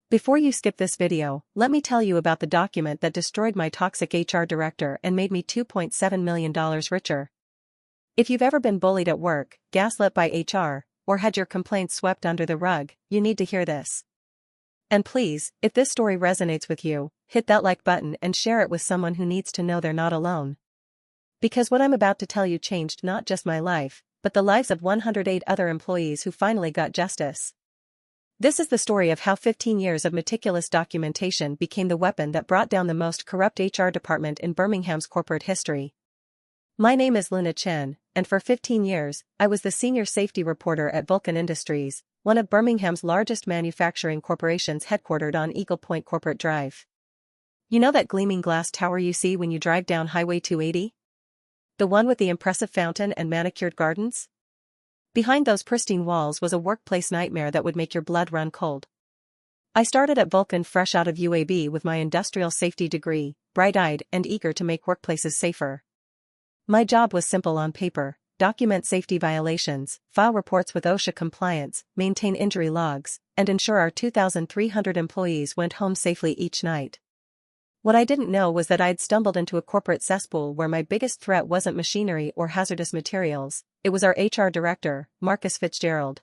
Before you skip this video, let me tell you about the document that destroyed my toxic HR director and made me $2.7 million richer. If you've ever been bullied at work, gaslit by HR, or had your complaints swept under the rug, you need to hear this. And please, if this story resonates with you, hit that like button and share it with someone who needs to know they're not alone. Because what I'm about to tell you changed not just my life, but the lives of 108 other employees who finally got justice. This is the story of how 15 years of meticulous documentation became the weapon that brought down the most corrupt HR department in Birmingham's corporate history. My name is Luna Chen, and for 15 years, I was the senior safety reporter at Vulcan Industries, one of Birmingham's largest manufacturing corporations headquartered on Eagle Point Corporate Drive. You know that gleaming glass tower you see when you drive down Highway 280? The one with the impressive fountain and manicured gardens? Behind those pristine walls was a workplace nightmare that would make your blood run cold. I started at Vulcan fresh out of UAB with my industrial safety degree, bright-eyed and eager to make workplaces safer. My job was simple on paper: document safety violations, file reports with OSHA compliance, maintain injury logs, and ensure our 2,300 employees went home safely each night. What I didn't know was that I'd stumbled into a corporate cesspool where my biggest threat wasn't machinery or hazardous materials, it was our HR director, Marcus Fitzgerald.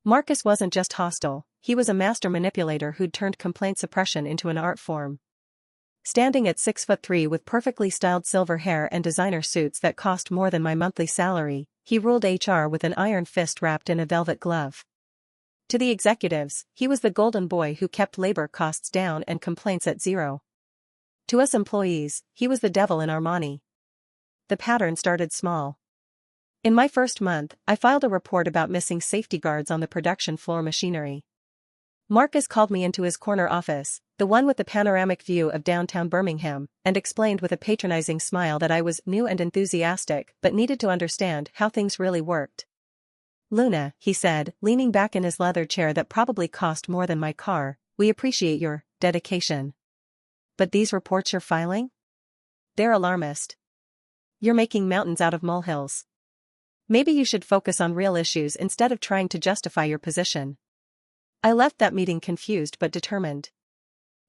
Marcus wasn't just hostile, he was a master manipulator who'd turned complaint suppression into an art form. Standing at 6'3" with perfectly styled silver hair and designer suits that cost more than my monthly salary, he ruled HR with an iron fist wrapped in a velvet glove. To the executives, he was the golden boy who kept labor costs down and complaints at zero. To us employees, he was the devil in Armani. The pattern started small. In my first month, I filed a report about missing safety guards on the production floor machinery. Marcus called me into his corner office, the one with the panoramic view of downtown Birmingham, and explained with a patronizing smile that I was new and enthusiastic but needed to understand how things really worked. "Luna," he said, leaning back in his leather chair that probably cost more than my car, "we appreciate your dedication. But these reports you're filing? They're alarmist. You're making mountains out of molehills. Maybe you should focus on real issues instead of trying to justify your position." I left that meeting confused but determined.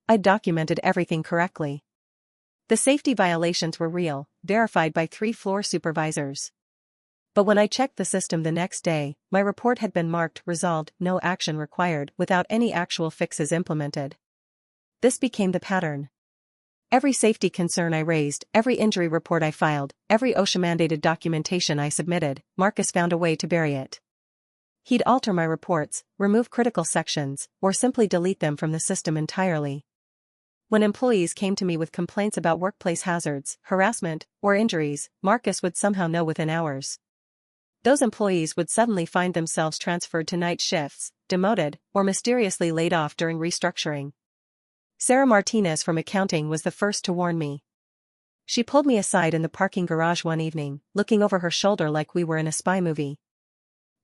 I'd documented everything correctly. The safety violations were real, verified by 3 floor supervisors. But when I checked the system the next day, my report had been marked "resolved, no action required" without any actual fixes implemented. This became the pattern. Every safety concern I raised, every injury report I filed, every OSHA-mandated documentation I submitted, Marcus found a way to bury it. He'd alter my reports, remove critical sections, or simply delete them from the system entirely. When employees came to me with complaints about workplace hazards, harassment, or injuries, Marcus would somehow know within hours. Those employees would suddenly find themselves transferred to night shifts, demoted, or mysteriously laid off during restructuring. Sarah Martinez from accounting was the first to warn me. She pulled me aside in the parking garage one evening, looking over her shoulder like we were in a spy movie.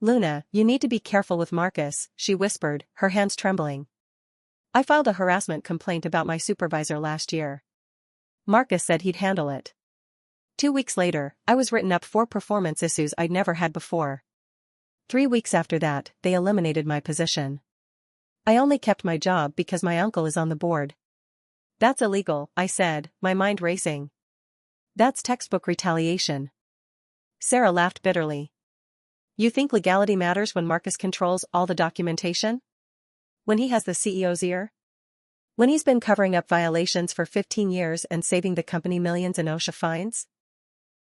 "Luna, you need to be careful with Marcus," she whispered, her hands trembling. "I filed a harassment complaint about my supervisor last year. Marcus said he'd handle it." 2 weeks later, I was written up for performance issues I'd never had before. 3 weeks after that, they eliminated my position. I only kept my job because my uncle is on the board. "That's illegal," I said, my mind racing. "That's textbook retaliation." Sarah laughed bitterly. "You think legality matters when Marcus controls all the documentation? When he has the CEO's ear? When he's been covering up violations for 15 years and saving the company millions in OSHA fines?"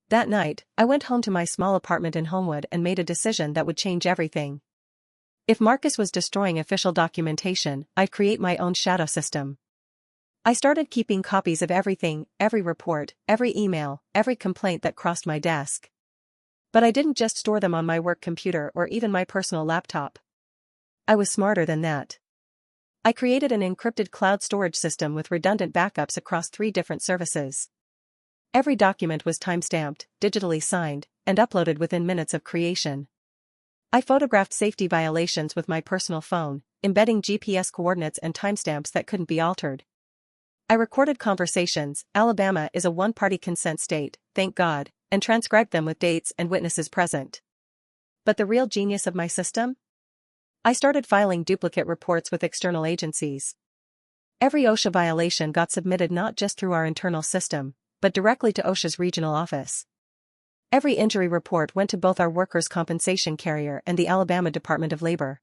That night, I went home to my small apartment in Homewood and made a decision that would change everything. If Marcus was destroying official documentation, I'd create my own shadow system. I started keeping copies of everything, every report, every email, every complaint that crossed my desk. But I didn't just store them on my work computer or even my personal laptop. I was smarter than that. I created an encrypted cloud storage system with redundant backups across 3 different services. Every document was time-stamped, digitally signed, and uploaded within minutes of creation. I photographed safety violations with my personal phone, embedding GPS coordinates and timestamps that couldn't be altered. I recorded conversations. Alabama is a one-party consent state, thank God, and transcribed them with dates and witnesses present. But the real genius of my system? I started filing duplicate reports with external agencies. Every OSHA violation got submitted not just through our internal system, but directly to OSHA's regional office. Every injury report went to both our workers' compensation carrier and the Alabama Department of Labor.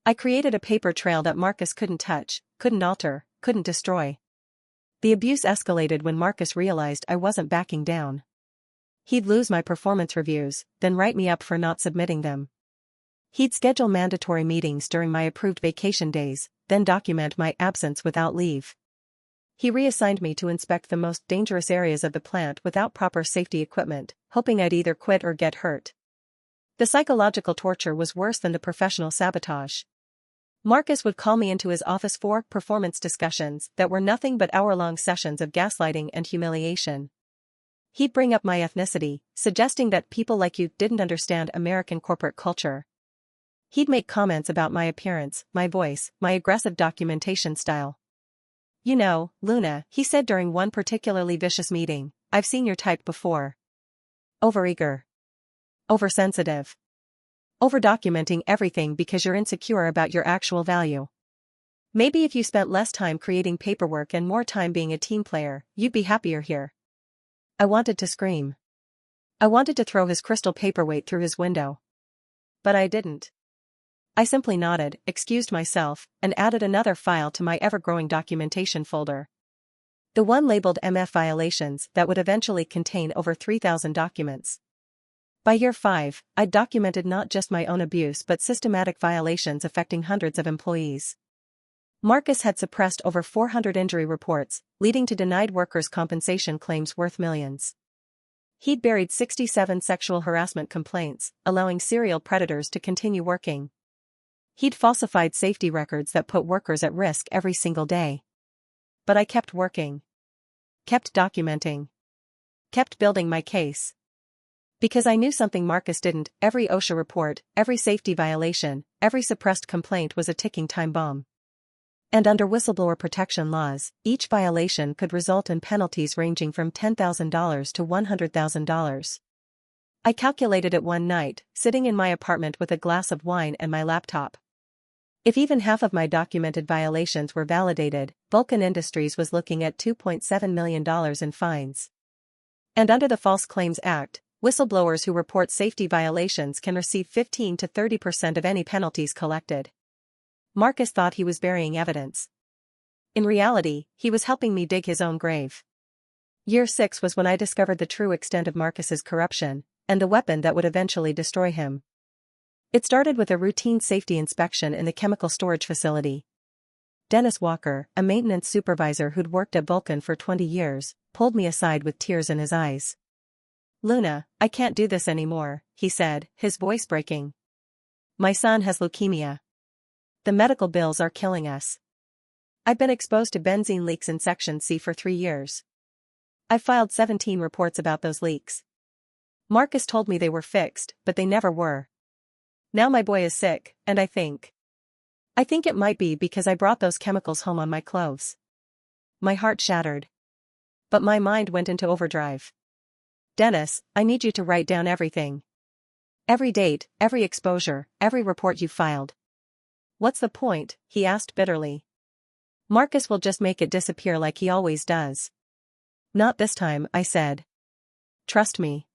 I created a paper trail that Marcus couldn't touch, couldn't alter, couldn't destroy. The abuse escalated when Marcus realized I wasn't backing down. He'd lose my performance reviews, then write me up for not submitting them. He'd schedule mandatory meetings during my approved vacation days, then document my absence without leave. He reassigned me to inspect the most dangerous areas of the plant without proper safety equipment, hoping I'd either quit or get hurt. The psychological torture was worse than the professional sabotage. Marcus would call me into his office for performance discussions that were nothing but hour-long sessions of gaslighting and humiliation. He'd bring up my ethnicity, suggesting that people like you didn't understand American corporate culture. He'd make comments about my appearance, my voice, my aggressive documentation style. "You know, Luna," he said during one particularly vicious meeting, "I've seen your type before. Overeager. Oversensitive. Over-documenting everything because you're insecure about your actual value. Maybe if you spent less time creating paperwork and more time being a team player, you'd be happier here." I wanted to scream. I wanted to throw his crystal paperweight through his window. But I didn't. I simply nodded, excused myself, and added another file to my ever-growing documentation folder. The one labeled MF violations that would eventually contain over 3,000 documents. By year 5, I'd documented not just my own abuse but systematic violations affecting hundreds of employees. Marcus had suppressed over 400 injury reports, leading to denied workers' compensation claims worth millions. He'd buried 67 sexual harassment complaints, allowing serial predators to continue working. He'd falsified safety records that put workers at risk every single day. But I kept working. Kept documenting. Kept building my case. Because I knew something Marcus didn't, every OSHA report, every safety violation, every suppressed complaint was a ticking time bomb. And under whistleblower protection laws, each violation could result in penalties ranging from $10,000 to $100,000. I calculated it one night, sitting in my apartment with a glass of wine and my laptop. If even half of my documented violations were validated, Vulcan Industries was looking at $2.7 million in fines. And under the False Claims Act, whistleblowers who report safety violations can receive 15 to 30% of any penalties collected. Marcus thought he was burying evidence. In reality, he was helping me dig his own grave. Year 6 was when I discovered the true extent of Marcus's corruption, and the weapon that would eventually destroy him. It started with a routine safety inspection in the chemical storage facility. Dennis Walker, a maintenance supervisor who'd worked at Vulcan for 20 years, pulled me aside with tears in his eyes. "Luna, I can't do this anymore," he said, his voice breaking. "My son has leukemia. The medical bills are killing us. I've been exposed to benzene leaks in Section C for 3 years. I've filed 17 reports about those leaks. Marcus told me they were fixed, but they never were. Now my boy is sick, and I think it might be because I brought those chemicals home on my clothes." My heart shattered. But my mind went into overdrive. "Dennis, I need you to write down everything. Every date, every exposure, every report you filed." "What's the point?" he asked bitterly. "Marcus will just make it disappear like he always does." "Not this time," I said. "Trust me.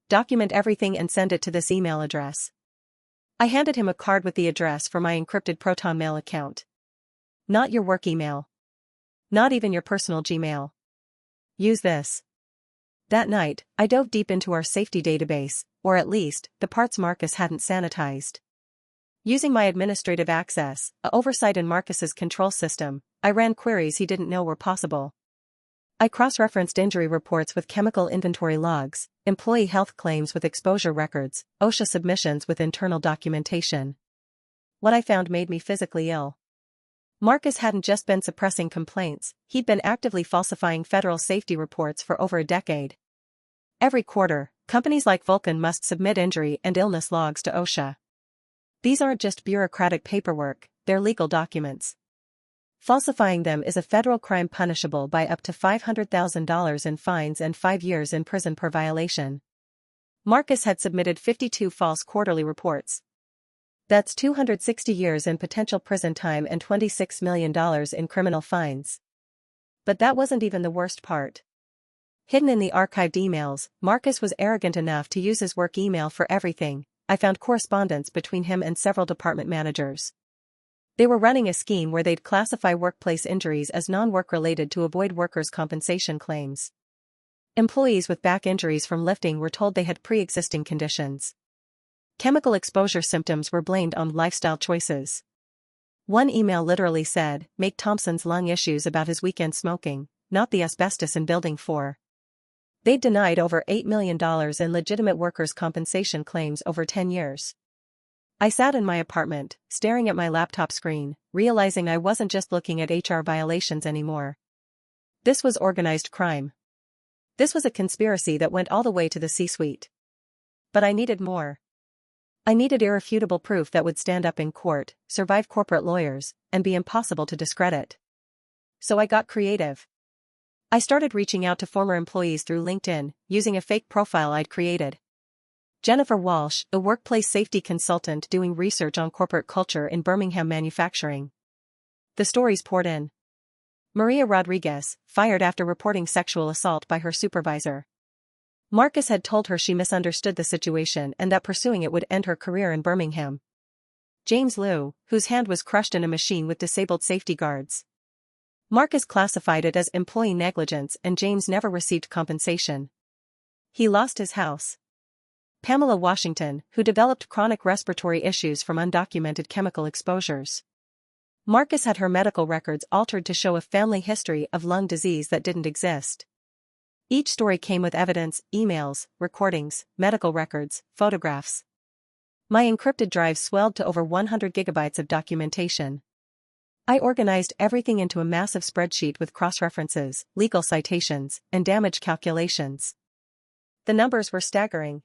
Document everything and send it to this email address." I handed him a card with the address for my encrypted Proton Mail account. "Not your work email. Not even your personal Gmail. Use this." That night, I dove deep into our safety database, or at least, the parts Marcus hadn't sanitized. Using my administrative access, a oversight in Marcus's control system, I ran queries he didn't know were possible. I cross-referenced injury reports with chemical inventory logs, employee health claims with exposure records, OSHA submissions with internal documentation. What I found made me physically ill. Marcus hadn't just been suppressing complaints, he'd been actively falsifying federal safety reports for over a decade. Every quarter, companies like Vulcan must submit injury and illness logs to OSHA. These aren't just bureaucratic paperwork, they're legal documents. Falsifying them is a federal crime punishable by up to $500,000 in fines and 5 years in prison per violation. Marcus had submitted 52 false quarterly reports. That's 260 years in potential prison time and $26 million in criminal fines. But that wasn't even the worst part. Hidden in the archived emails, Marcus was arrogant enough to use his work email for everything. I found correspondence between him and several department managers. They were running a scheme where they'd classify workplace injuries as non-work related to avoid workers' compensation claims. Employees with back injuries from lifting were told they had pre-existing conditions. Chemical exposure symptoms were blamed on lifestyle choices. One email literally said, "Make Thompson's lung issues about his weekend smoking, not the asbestos in Building 4. They'd denied over $8 million in legitimate workers' compensation claims over 10 years. I sat in my apartment, staring at my laptop screen, realizing I wasn't just looking at HR violations anymore. This was organized crime. This was a conspiracy that went all the way to the C-suite. But I needed more. I needed irrefutable proof that would stand up in court, survive corporate lawyers, and be impossible to discredit. So I got creative. I started reaching out to former employees through LinkedIn, using a fake profile I'd created. Jennifer Walsh, a workplace safety consultant doing research on corporate culture in Birmingham manufacturing. The stories poured in. Maria Rodriguez, fired after reporting sexual assault by her supervisor. Marcus had told her she misunderstood the situation and that pursuing it would end her career in Birmingham. James Liu, whose hand was crushed in a machine with disabled safety guards. Marcus classified it as employee negligence and James never received compensation. He lost his house. Pamela Washington, who developed chronic respiratory issues from undocumented chemical exposures. Marcus had her medical records altered to show a family history of lung disease that didn't exist. Each story came with evidence, emails, recordings, medical records, photographs. My encrypted drive swelled to over 100 gigabytes of documentation. I organized everything into a massive spreadsheet with cross-references, legal citations, and damage calculations. The numbers were staggering.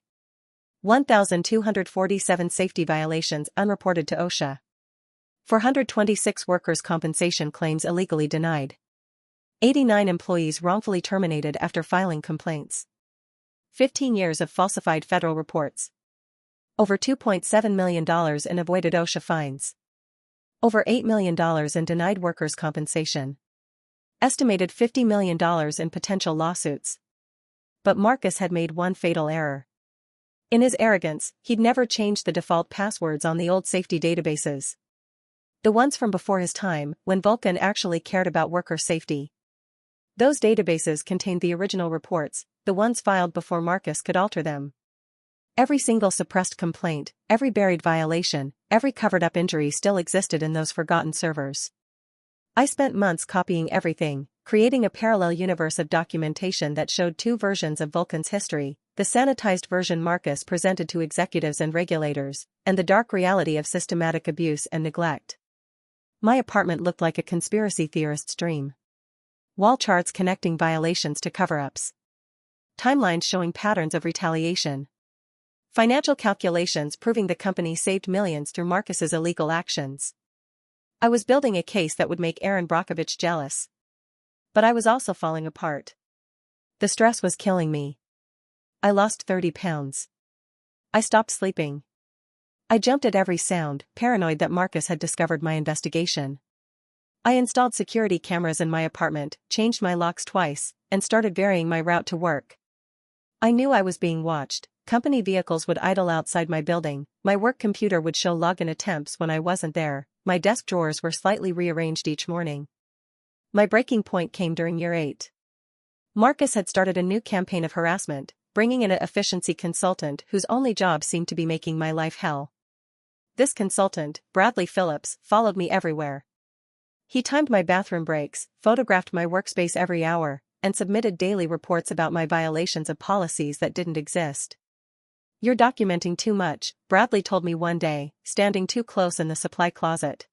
1,247 safety violations unreported to OSHA. 426 workers' compensation claims illegally denied. 89 employees wrongfully terminated after filing complaints. 15 years of falsified federal reports. Over $2.7 million in avoided OSHA fines. Over $8 million in denied workers' compensation. Estimated $50 million in potential lawsuits. But Marcus had made one fatal error. In his arrogance, he'd never changed the default passwords on the old safety databases. The ones from before his time, when Vulcan actually cared about worker safety. Those databases contained the original reports, the ones filed before Marcus could alter them. Every single suppressed complaint, every buried violation, every covered-up injury still existed in those forgotten servers. I spent months copying everything, creating a parallel universe of documentation that showed two versions of Vulcan's history, the sanitized version Marcus presented to executives and regulators, and the dark reality of systematic abuse and neglect. My apartment looked like a conspiracy theorist's dream. Wall charts connecting violations to cover-ups. Timelines showing patterns of retaliation. Financial calculations proving the company saved millions through Marcus's illegal actions. I was building a case that would make Aaron Brockovich jealous. But I was also falling apart. The stress was killing me. I lost 30 pounds. I stopped sleeping. I jumped at every sound, paranoid that Marcus had discovered my investigation. I installed security cameras in my apartment, changed my locks twice, and started varying my route to work. I knew I was being watched. Company vehicles would idle outside my building, my work computer would show login attempts when I wasn't there, my desk drawers were slightly rearranged each morning. My breaking point came during year 8. Marcus had started a new campaign of harassment, bringing in an efficiency consultant whose only job seemed to be making my life hell. This consultant, Bradley Phillips, followed me everywhere. He timed my bathroom breaks, photographed my workspace every hour, and submitted daily reports about my violations of policies that didn't exist. "You're documenting too much," Bradley told me one day, standing too close in the supply closet.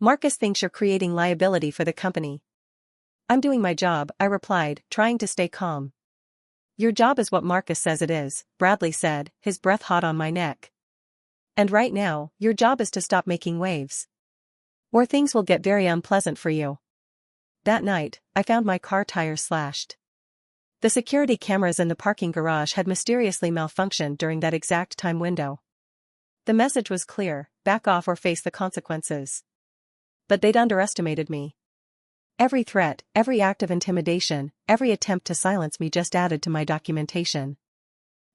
"Marcus thinks you're creating liability for the company." "I'm doing my job," I replied, trying to stay calm. "Your job is what Marcus says it is," Bradley said, his breath hot on my neck. "And right now, your job is to stop making waves. Or things will get very unpleasant for you." That night, I found my car tires slashed. The security cameras in the parking garage had mysteriously malfunctioned during that exact time window. The message was clear: back off or face the consequences. But they'd underestimated me. Every threat, every act of intimidation, every attempt to silence me just added to my documentation.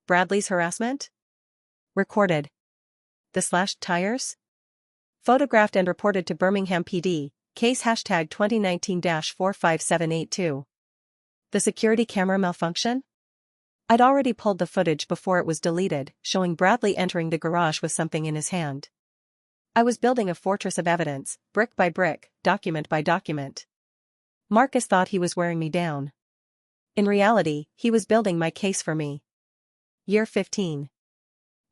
Bradley's harassment? Recorded. The slashed tires? Photographed and reported to Birmingham PD, case hashtag 2019-45782. The security camera malfunction? I'd already pulled the footage before it was deleted, showing Bradley entering the garage with something in his hand. I was building a fortress of evidence, brick by brick, document by document. Marcus thought he was wearing me down. In reality, he was building my case for me. Year 15.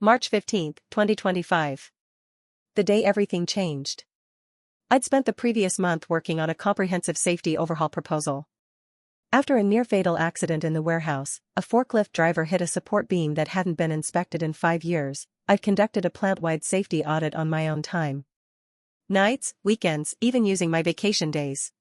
March 15, 2025. The day everything changed. I'd spent the previous month working on a comprehensive safety overhaul proposal. After a near-fatal accident in the warehouse, a forklift driver hit a support beam that hadn't been inspected in 5 years, I'd conducted a plant-wide safety audit on my own time. Nights, weekends, even using my vacation days.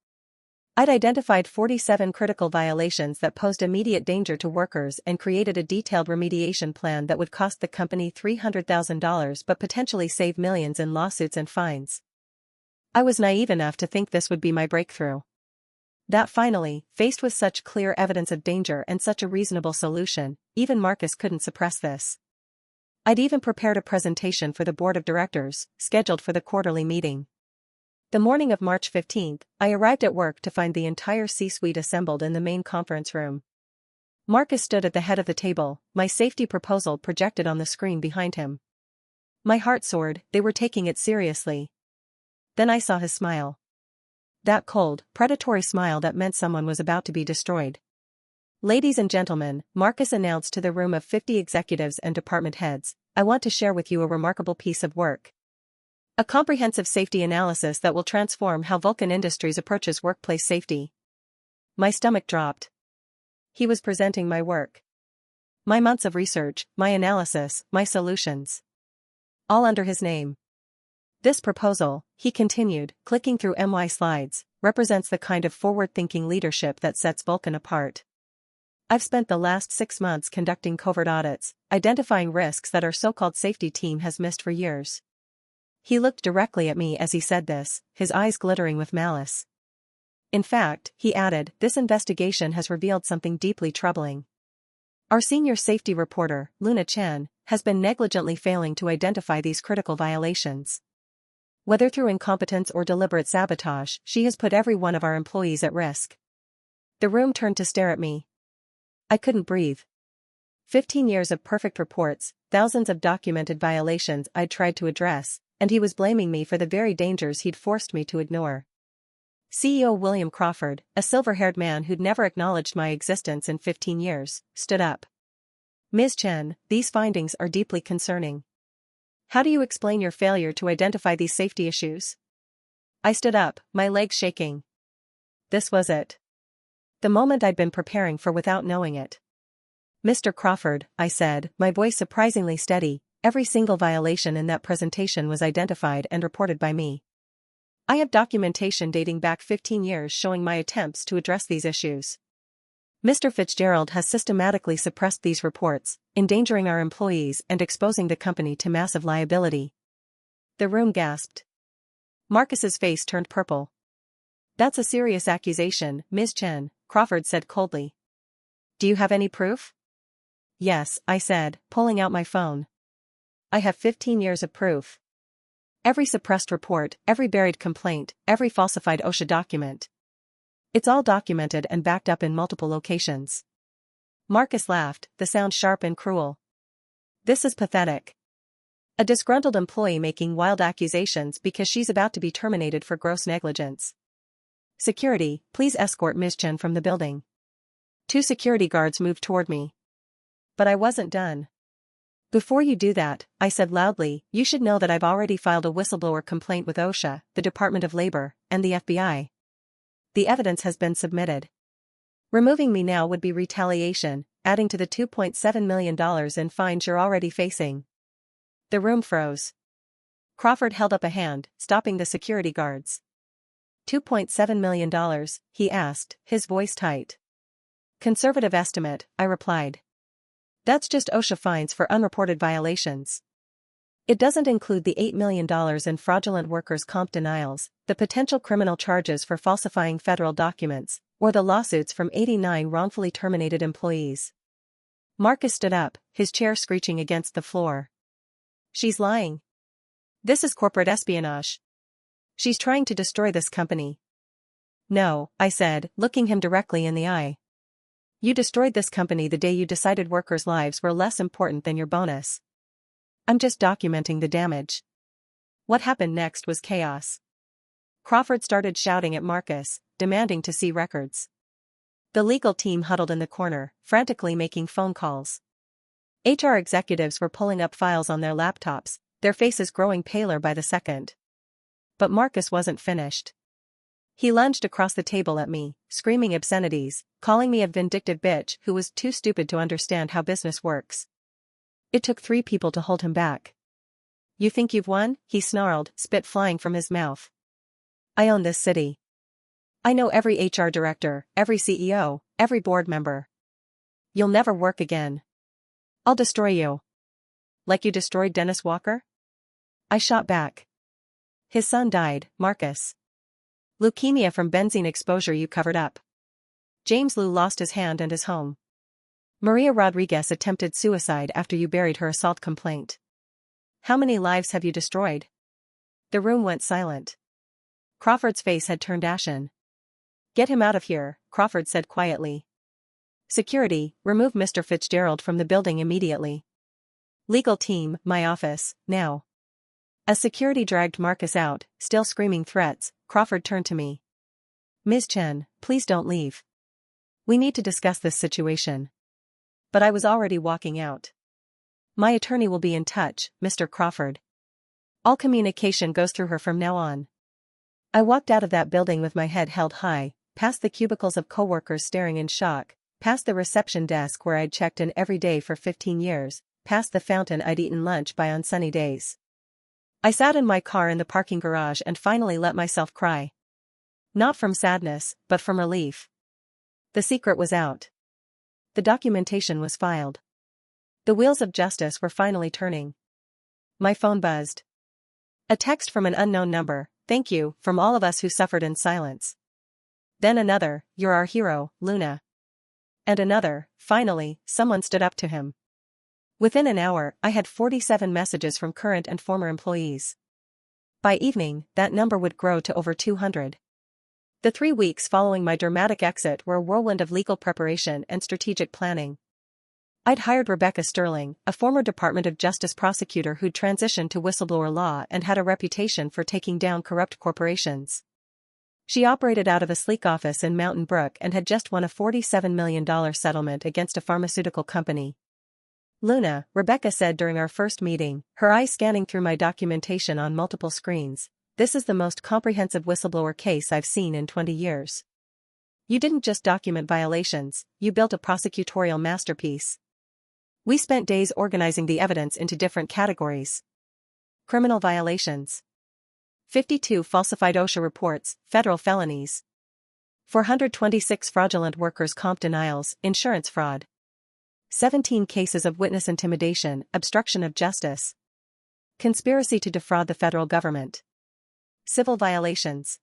I'd identified 47 critical violations that posed immediate danger to workers and created a detailed remediation plan that would cost the company $300,000 but potentially save millions in lawsuits and fines. I was naive enough to think this would be my breakthrough. That finally, faced with such clear evidence of danger and such a reasonable solution, even Marcus couldn't suppress this. I'd even prepared a presentation for the board of directors, scheduled for the quarterly meeting. The morning of March 15th, I arrived at work to find the entire C-suite assembled in the main conference room. Marcus stood at the head of the table, my safety proposal projected on the screen behind him. My heart soared, they were taking it seriously. Then I saw his smile. That cold, predatory smile that meant someone was about to be destroyed. Ladies and gentlemen, Marcus announced to the room of 50 executives and department heads, I want to share with you a remarkable piece of work. A comprehensive safety analysis that will transform how Vulcan Industries approaches workplace safety. My stomach dropped. He was presenting my work. My months of research, my analysis, my solutions. All under his name. This proposal, he continued, clicking through my slides, represents the kind of forward-thinking leadership that sets Vulcan apart. I've spent the last 6 months conducting covert audits, identifying risks that our so-called safety team has missed for years. He looked directly at me as he said this, his eyes glittering with malice. In fact, he added, this investigation has revealed something deeply troubling. Our senior safety reporter, Luna Chen, has been negligently failing to identify these critical violations. Whether through incompetence or deliberate sabotage, she has put every one of our employees at risk. The room turned to stare at me. I couldn't breathe. 15 years of perfect reports, thousands of documented violations I'd tried to address, and he was blaming me for the very dangers he'd forced me to ignore. CEO William Crawford, a silver-haired man who'd never acknowledged my existence in 15 years, stood up. Ms. Chen, these findings are deeply concerning. How do you explain your failure to identify these safety issues? I stood up, my legs shaking. This was it. The moment I'd been preparing for without knowing it. Mr. Crawford, I said, my voice surprisingly steady, every single violation in that presentation was identified and reported by me. I have documentation dating back 15 years showing my attempts to address these issues. Mr. Fitzgerald has systematically suppressed these reports, endangering our employees and exposing the company to massive liability. The room gasped. Marcus's face turned purple. That's a serious accusation, Ms. Chen, Crawford said coldly. Do you have any proof? Yes, I said, pulling out my phone. I have 15 years of proof. Every suppressed report, every buried complaint, every falsified OSHA document. It's all documented and backed up in multiple locations. Marcus laughed, the sound sharp and cruel. This is pathetic. A disgruntled employee making wild accusations because she's about to be terminated for gross negligence. Security, please escort Ms. Chen from the building. 2 security guards moved toward me. But I wasn't done. Before you do that, I said loudly, you should know that I've already filed a whistleblower complaint with OSHA, the Department of Labor, and the FBI. The evidence has been submitted. Removing me now would be retaliation, adding to the $2.7 million in fines you're already facing. The room froze. Crawford held up a hand, stopping the security guards. $2.7 million, he asked, his voice tight. Conservative estimate, I replied. That's just OSHA fines for unreported violations. It doesn't include the $8 million in fraudulent workers' comp denials, the potential criminal charges for falsifying federal documents, or the lawsuits from 89 wrongfully terminated employees. Marcus stood up, his chair screeching against the floor. She's lying. This is corporate espionage. She's trying to destroy this company. No, I said, looking him directly in the eye. You destroyed this company the day you decided workers' lives were less important than your bonus. I'm just documenting the damage. What happened next was chaos. Crawford started shouting at Marcus, demanding to see records. The legal team huddled in the corner, frantically making phone calls. HR executives were pulling up files on their laptops, their faces growing paler by the second. But Marcus wasn't finished. He lunged across the table at me, screaming obscenities, calling me a vindictive bitch who was too stupid to understand how business works. It took 3 people to hold him back. You think you've won? He snarled, spit flying from his mouth. I own this city. I know every HR director, every CEO, every board member. You'll never work again. I'll destroy you. Like you destroyed Dennis Walker? I shot back. His son died, Marcus. Leukemia from benzene exposure you covered up. James Liu lost his hand and his home. Maria Rodriguez attempted suicide after you buried her assault complaint. How many lives have you destroyed? The room went silent. Crawford's face had turned ashen. Get him out of here, Crawford said quietly. Security, remove Mr. Fitzgerald from the building immediately. Legal team, my office, now. As security dragged Marcus out, still screaming threats, Crawford turned to me. Ms. Chen, please don't leave. We need to discuss this situation. But I was already walking out. My attorney will be in touch, Mr. Crawford. All communication goes through her from now on. I walked out of that building with my head held high, past the cubicles of coworkers staring in shock, past the reception desk where I'd checked in every day for 15 years, past the fountain I'd eaten lunch by on sunny days. I sat in my car in the parking garage and finally let myself cry. Not from sadness, but from relief. The secret was out. The documentation was filed. The wheels of justice were finally turning. My phone buzzed. A text from an unknown number, thank you, from all of us who suffered in silence. Then another, you're our hero, Luna. And another, finally, someone stood up to him. Within an hour, I had 47 messages from current and former employees. By evening, that number would grow to over 200. The 3 weeks following my dramatic exit were a whirlwind of legal preparation and strategic planning. I'd hired Rebecca Sterling, a former Department of Justice prosecutor who'd transitioned to whistleblower law and had a reputation for taking down corrupt corporations. She operated out of a sleek office in Mountain Brook and had just won a $47 million settlement against a pharmaceutical company. Luna, Rebecca said during our first meeting, her eyes scanning through my documentation on multiple screens, this is the most comprehensive whistleblower case I've seen in 20 years. You didn't just document violations, you built a prosecutorial masterpiece. We spent days organizing the evidence into different categories. Criminal violations. 52 falsified OSHA reports, federal felonies. 426 fraudulent workers' comp denials, insurance fraud. 17 cases of witness intimidation, obstruction of justice. Conspiracy to defraud the federal government. Civil violations.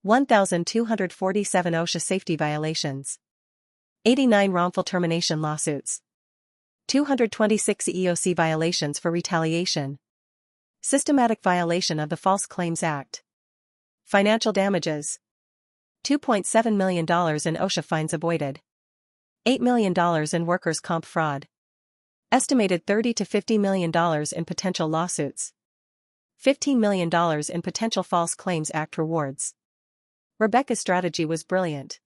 1,247 OSHA safety violations. 89 wrongful termination lawsuits. 226 EEOC violations for retaliation. Systematic violation of the False Claims Act. Financial damages. $2.7 million in OSHA fines avoided. $8 million in workers' comp fraud. Estimated $30 to $50 million in potential lawsuits. $15 million in potential False Claims Act rewards. Rebecca's strategy was brilliant.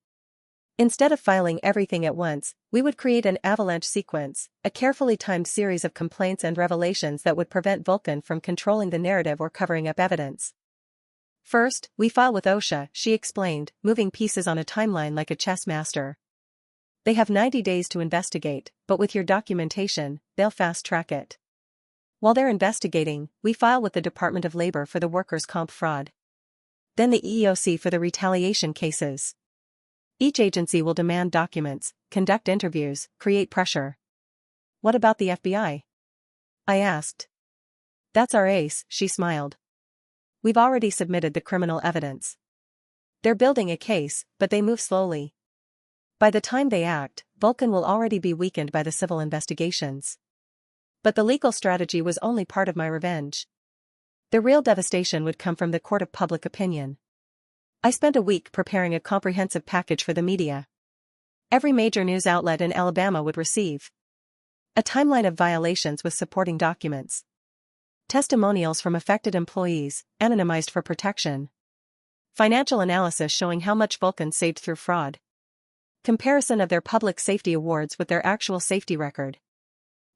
Instead of filing everything at once, we would create an avalanche sequence, a carefully timed series of complaints and revelations that would prevent Vulcan from controlling the narrative or covering up evidence. First, we file with OSHA, she explained, moving pieces on a timeline like a chess master. They have 90 days to investigate, but with your documentation, they'll fast-track it. While they're investigating, we file with the Department of Labor for the workers' comp fraud. Then the EEOC for the retaliation cases. Each agency will demand documents, conduct interviews, create pressure. What about the FBI? I asked. That's our ace, she smiled. We've already submitted the criminal evidence. They're building a case, but they move slowly. By the time they act, Vulcan will already be weakened by the civil investigations. But the legal strategy was only part of my revenge. The real devastation would come from the court of public opinion. I spent a week preparing a comprehensive package for the media. Every major news outlet in Alabama would receive a timeline of violations with supporting documents. Testimonials from affected employees, anonymized for protection. Financial analysis showing how much Vulcan saved through fraud. Comparison of their public safety awards with their actual safety record.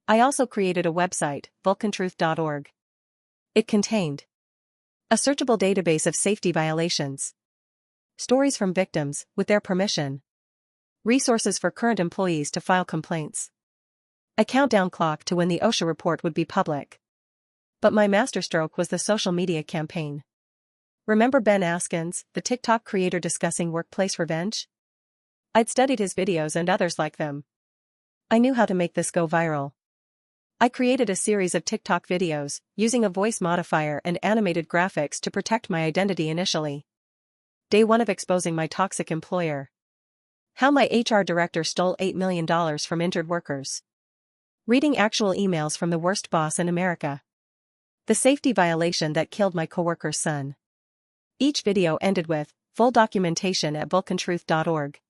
I also created a website, vulcantruth.org. It contained a searchable database of safety violations, stories from victims, with their permission, resources for current employees to file complaints, a countdown clock to when the OSHA report would be public. But my masterstroke was the social media campaign. Remember Ben Askins, the TikTok creator discussing workplace revenge? I'd studied his videos and others like them. I knew how to make this go viral. I created a series of TikTok videos, using a voice modifier and animated graphics to protect my identity initially. Day 1 of exposing my toxic employer. How my HR director stole $8 million from injured workers. Reading actual emails from the worst boss in America. The safety violation that killed my coworker's son. Each video ended with, full documentation at vulcantruth.org.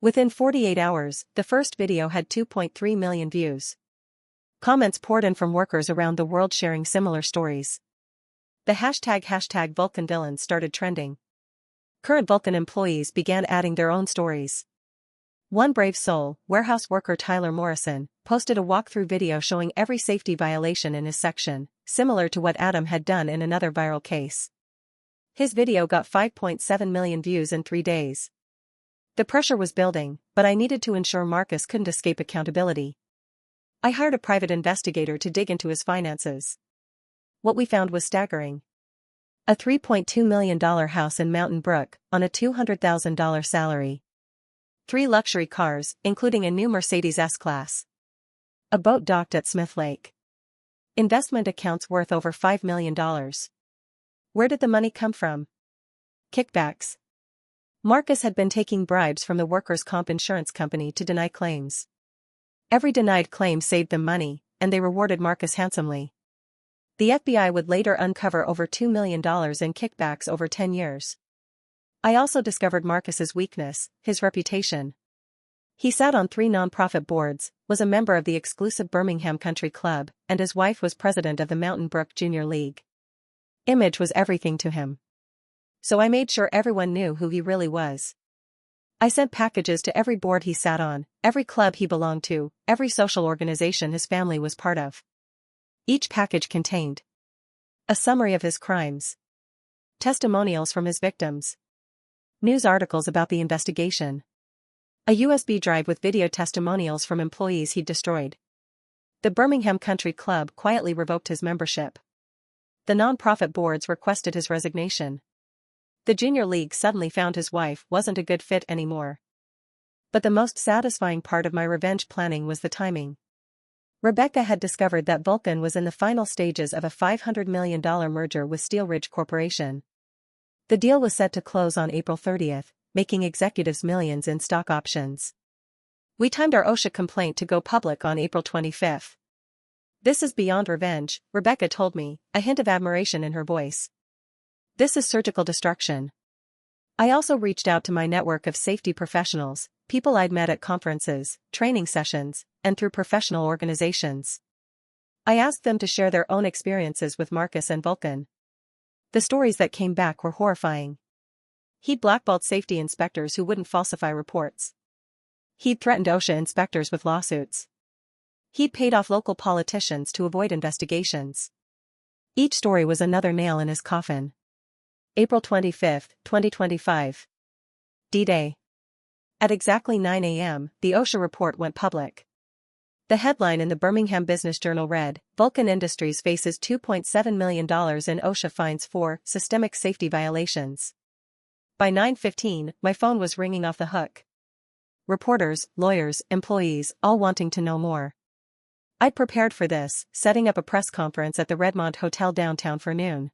Within 48 hours, the first video had 2.3 million views. Comments poured in from workers around the world sharing similar stories. The hashtag #VulcanVillains started trending. Current Vulcan employees began adding their own stories. One brave soul, warehouse worker Tyler Morrison, posted a walkthrough video showing every safety violation in his section, similar to what Adam had done in another viral case. His video got 5.7 million views in 3 days. The pressure was building, but I needed to ensure Marcus couldn't escape accountability. I hired a private investigator to dig into his finances. What we found was staggering. A $3.2 million house in Mountain Brook, on a $200,000 salary. 3 luxury cars, including a new Mercedes S-Class. A boat docked at Smith Lake. Investment accounts worth over $5 million. Where did the money come from? Kickbacks. Marcus had been taking bribes from the workers' comp insurance company to deny claims. Every denied claim saved them money, and they rewarded Marcus handsomely. The FBI would later uncover over $2 million in kickbacks over 10 years. I also discovered Marcus's weakness, his reputation. He sat on 3 nonprofit boards, was a member of the exclusive Birmingham Country Club, and his wife was president of the Mountain Brook Junior League. Image was everything to him. So I made sure everyone knew who he really was. I sent packages to every board he sat on, every club he belonged to, every social organization his family was part of. Each package contained a summary of his crimes, testimonials from his victims, news articles about the investigation, a USB drive with video testimonials from employees he'd destroyed. The Birmingham Country Club quietly revoked his membership. The nonprofit boards requested his resignation. The Junior League suddenly found his wife wasn't a good fit anymore. But the most satisfying part of my revenge planning was the timing. Rebecca had discovered that Vulcan was in the final stages of a $500 million merger with Steel Ridge Corporation. The deal was set to close on April 30th, making executives millions in stock options. We timed our OSHA complaint to go public on April 25th. This is beyond revenge, Rebecca told me, a hint of admiration in her voice. This is surgical destruction. I also reached out to my network of safety professionals, people I'd met at conferences, training sessions, and through professional organizations. I asked them to share their own experiences with Marcus and Vulcan. The stories that came back were horrifying. He'd blackballed safety inspectors who wouldn't falsify reports. He'd threatened OSHA inspectors with lawsuits. He'd paid off local politicians to avoid investigations. Each story was another nail in his coffin. April 25, 2025. D-Day. At exactly 9 a.m., the OSHA report went public. The headline in the Birmingham Business Journal read, Vulcan Industries faces $2.7 million in OSHA fines for systemic safety violations. By 9:15, my phone was ringing off the hook. Reporters, lawyers, employees, all wanting to know more. I'd prepared for this, setting up a press conference at the Redmond Hotel downtown for noon.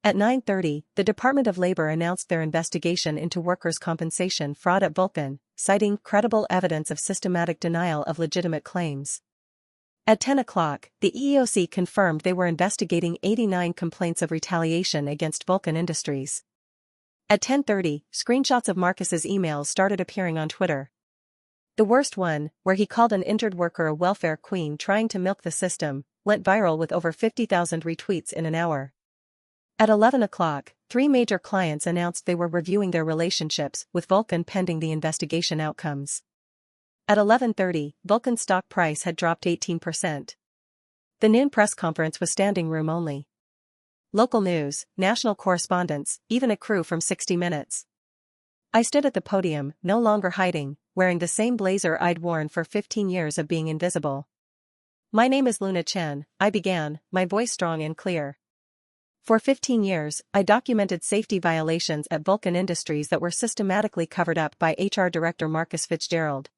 At 9:30, the Department of Labor announced their investigation into workers' compensation fraud at Vulcan, citing credible evidence of systematic denial of legitimate claims. At 10 o'clock, the EEOC confirmed they were investigating 89 complaints of retaliation against Vulcan Industries. At 10:30, screenshots of Marcus's emails started appearing on Twitter. The worst one, where he called an injured worker a welfare queen trying to milk the system, went viral with over 50,000 retweets in an hour. At 11 o'clock, 3 major clients announced they were reviewing their relationships with Vulcan pending the investigation outcomes. At 11:30, Vulcan's stock price had dropped 18%. The noon press conference was standing room only. Local news, national correspondents, even a crew from 60 Minutes. I stood at the podium, no longer hiding, wearing the same blazer I'd worn for 15 years of being invisible. "My name is Luna Chen," I began, my voice strong and clear. "For 15 years, I documented safety violations at Vulcan Industries that were systematically covered up by HR Director Marcus Fitzgerald.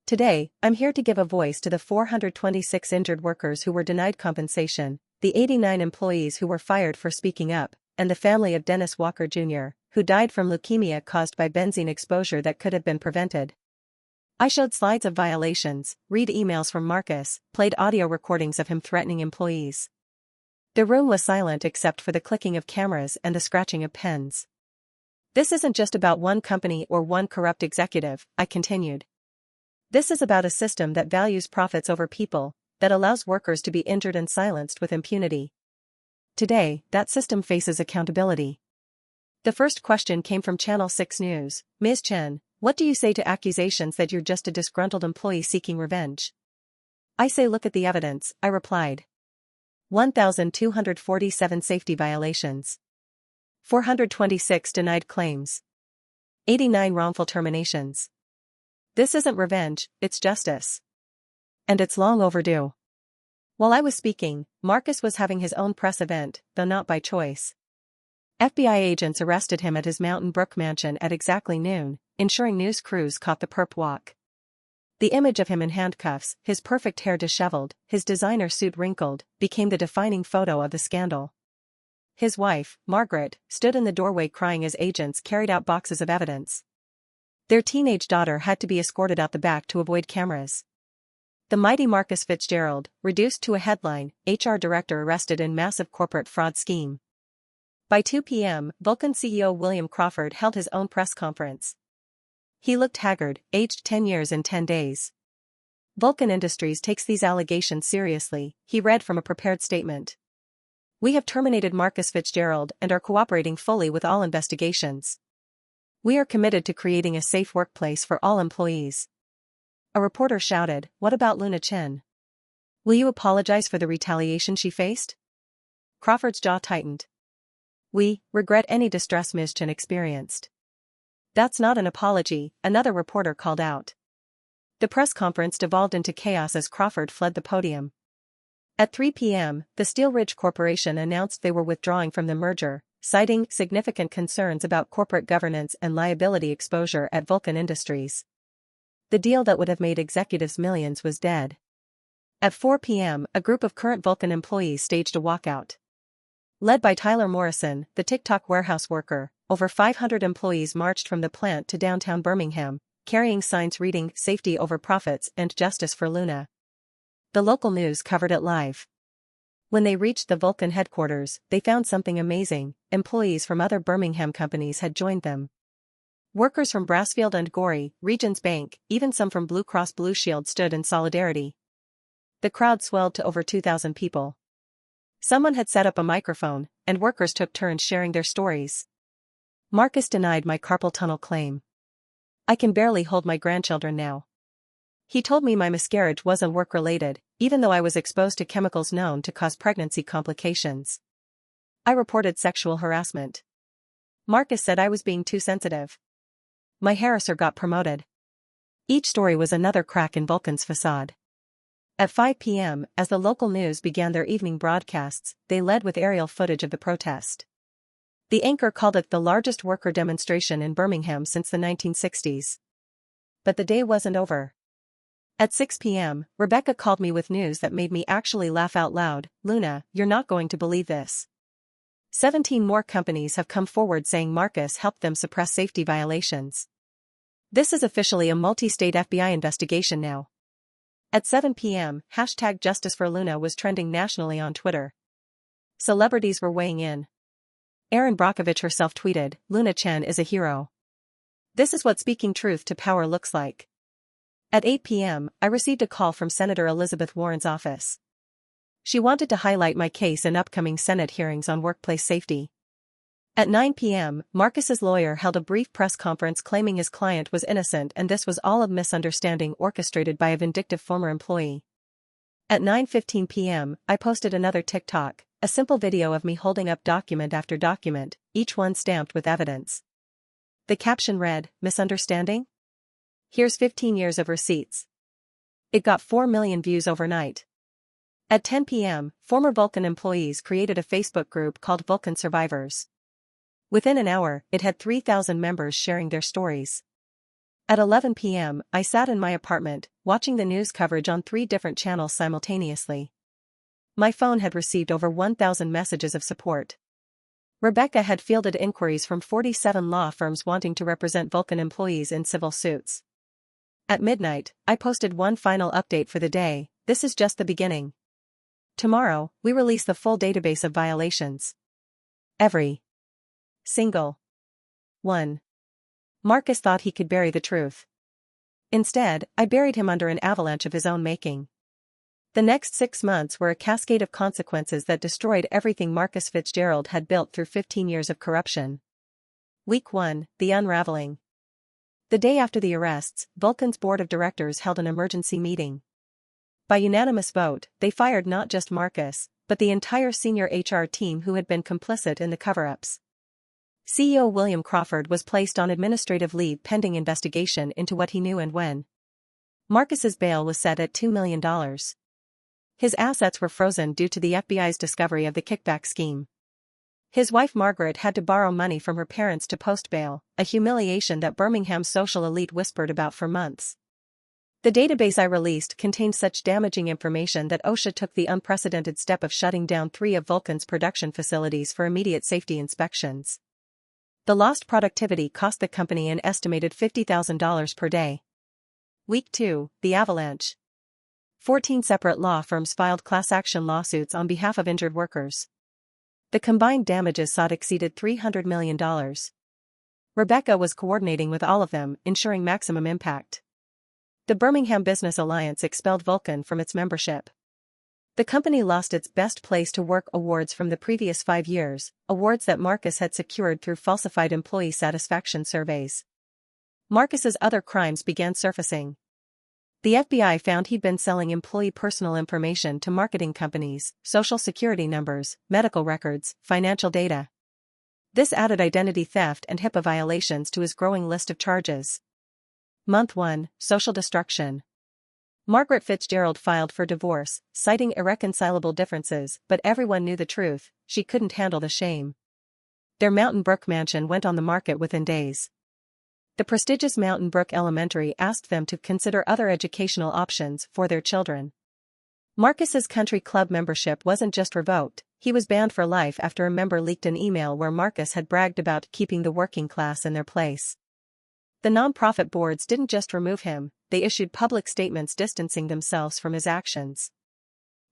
Today, I'm here to give a voice to the 426 injured workers who were denied compensation, the 89 employees who were fired for speaking up, and the family of Dennis Walker Jr., who died from leukemia caused by benzene exposure that could have been prevented." I showed slides of violations, read emails from Marcus, played audio recordings of him threatening employees. The room was silent except for the clicking of cameras and the scratching of pens. "This isn't just about one company or one corrupt executive," I continued. "This is about a system that values profits over people, that allows workers to be injured and silenced with impunity. Today, that system faces accountability." The first question came from Channel 6 News. "Ms. Chen, what do you say to accusations that you're just a disgruntled employee seeking revenge?" "I say look at the evidence," I replied. 1,247 safety violations. 426 denied claims. 89 wrongful terminations. This isn't revenge, it's justice. And it's long overdue." While I was speaking, Marcus was having his own press event, though not by choice. FBI agents arrested him at his Mountain Brook mansion at exactly noon, ensuring news crews caught the perp walk. The image of him in handcuffs, his perfect hair disheveled, his designer suit wrinkled, became the defining photo of the scandal. His wife, Margaret, stood in the doorway crying as agents carried out boxes of evidence. Their teenage daughter had to be escorted out the back to avoid cameras. The mighty Marcus Fitzgerald, reduced to a headline, HR Director arrested in massive corporate fraud scheme. By 2 p.m., Vulcan CEO William Crawford held his own press conference. He looked haggard, aged 10 years in 10 days. "Vulcan Industries takes these allegations seriously," he read from a prepared statement. "We have terminated Marcus Fitzgerald and are cooperating fully with all investigations. We are committed to creating a safe workplace for all employees." A reporter shouted, "What about Luna Chen? Will you apologize for the retaliation she faced?" Crawford's jaw tightened. "We regret any distress Ms. Chen experienced." "That's not an apology," another reporter called out. The press conference devolved into chaos as Crawford fled the podium. At 3 p.m., the Steel Ridge Corporation announced they were withdrawing from the merger, citing significant concerns about corporate governance and liability exposure at Vulcan Industries. The deal that would have made executives millions was dead. At 4 p.m., a group of current Vulcan employees staged a walkout. Led by Tyler Morrison, the TikTok warehouse worker, over 500 employees marched from the plant to downtown Birmingham, carrying signs reading "Safety over Profits" and "Justice for Luna." The local news covered it live. When they reached the Vulcan headquarters, they found something amazing. Employees from other Birmingham companies had joined them. Workers from Brassfield and Gorey, Regions Bank, even some from Blue Cross Blue Shield stood in solidarity. The crowd swelled to over 2,000 people. Someone had set up a microphone, and workers took turns sharing their stories. "Marcus denied my carpal tunnel claim. I can barely hold my grandchildren now. He told me my miscarriage wasn't work-related, even though I was exposed to chemicals known to cause pregnancy complications. I reported sexual harassment. Marcus said I was being too sensitive. My harassers got promoted." Each story was another crack in Vulcan's facade. At 5 p.m., as the local news began their evening broadcasts, they led with aerial footage of the protest. The anchor called it the largest worker demonstration in Birmingham since the 1960s. But the day wasn't over. At 6 p.m., Rebecca called me with news that made me actually laugh out loud. "Luna, you're not going to believe this. 17 more companies have come forward saying Marcus helped them suppress safety violations. This is officially a multi-state FBI investigation now." At 7 p.m., hashtag Justice for Luna was trending nationally on Twitter. Celebrities were weighing in. Erin Brockovich herself tweeted, "Luna Chen is a hero. This is what speaking truth to power looks like." At 8 p.m., I received a call from Senator Elizabeth Warren's office. She wanted to highlight my case in upcoming Senate hearings on workplace safety. At 9 p.m., Marcus's lawyer held a brief press conference claiming his client was innocent and this was all a misunderstanding orchestrated by a vindictive former employee. At 9:15 p.m., I posted another TikTok, a simple video of me holding up document after document, each one stamped with evidence. The caption read, "Misunderstanding? Here's 15 years of receipts." It got 4 million views overnight. At 10 p.m., former Vulcan employees created a Facebook group called Vulcan Survivors. Within an hour, it had 3,000 members sharing their stories. At 11 p.m., I sat in my apartment, watching the news coverage on 3 different channels simultaneously. My phone had received over 1,000 messages of support. Rebecca had fielded inquiries from 47 law firms wanting to represent Vulcan employees in civil suits. At midnight, I posted one final update for the day: "This is just the beginning. Tomorrow, we release the full database of violations. Every single one." Marcus thought he could bury the truth. Instead, I buried him under an avalanche of his own making. The next 6 months were a cascade of consequences that destroyed everything Marcus Fitzgerald had built through 15 years of corruption. Week 1, the unraveling. The day after the arrests, Vulcan's board of directors held an emergency meeting. By unanimous vote, they fired not just Marcus, but the entire senior HR team who had been complicit in the cover-ups. CEO William Crawford was placed on administrative leave pending investigation into what he knew and when. Marcus's bail was set at $2 million. His assets were frozen due to the FBI's discovery of the kickback scheme. His wife Margaret had to borrow money from her parents to post bail, a humiliation that Birmingham's social elite whispered about for months. The database I released contained such damaging information that OSHA took the unprecedented step of shutting down 3 of Vulcan's production facilities for immediate safety inspections. The lost productivity cost the company an estimated $50,000 per day. Week 2, the avalanche. 14 separate law firms filed class action lawsuits on behalf of injured workers. The combined damages sought exceeded $300 million. Rebecca was coordinating with all of them, ensuring maximum impact. The Birmingham Business Alliance expelled Vulcan from its membership. The company lost its Best Place to Work awards from the previous 5 years, awards that Marcus had secured through falsified employee satisfaction surveys. Marcus's other crimes began surfacing. The FBI found he'd been selling employee personal information to marketing companies, social security numbers, medical records, financial data. This added identity theft and HIPAA violations to his growing list of charges. Month 1, social destruction. Margaret Fitzgerald filed for divorce, citing irreconcilable differences, but everyone knew the truth: she couldn't handle the shame. Their Mountain Brook mansion went on the market within days. The prestigious Mountain Brook Elementary asked them to consider other educational options for their children. Marcus's country club membership wasn't just revoked, he was banned for life after a member leaked an email where Marcus had bragged about keeping the working class in their place. The nonprofit boards didn't just remove him, they issued public statements distancing themselves from his actions.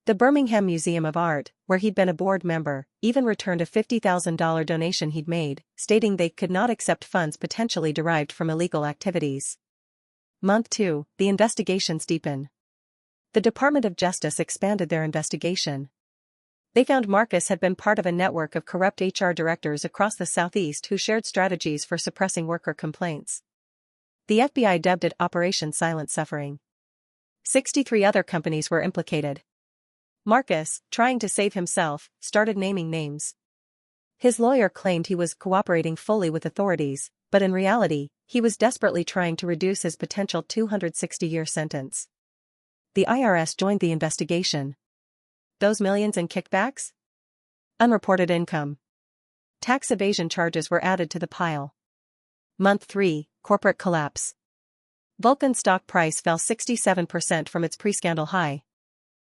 The Birmingham Museum of Art, where he'd been a board member, even returned a $50,000 donation he'd made, stating they could not accept funds potentially derived from illegal activities. Month 2, the investigations deepen. The Department of Justice expanded their investigation. They found Marcus had been part of a network of corrupt HR directors across the Southeast who shared strategies for suppressing worker complaints. The FBI dubbed it Operation Silent Suffering. 63 other companies were implicated. Marcus, trying to save himself, started naming names. His lawyer claimed he was cooperating fully with authorities, but in reality, he was desperately trying to reduce his potential 260-year sentence. The IRS joined the investigation. Those millions in kickbacks? Unreported income. Tax evasion charges were added to the pile. Month 3, corporate collapse. Vulcan's stock price fell 67% from its pre-scandal high.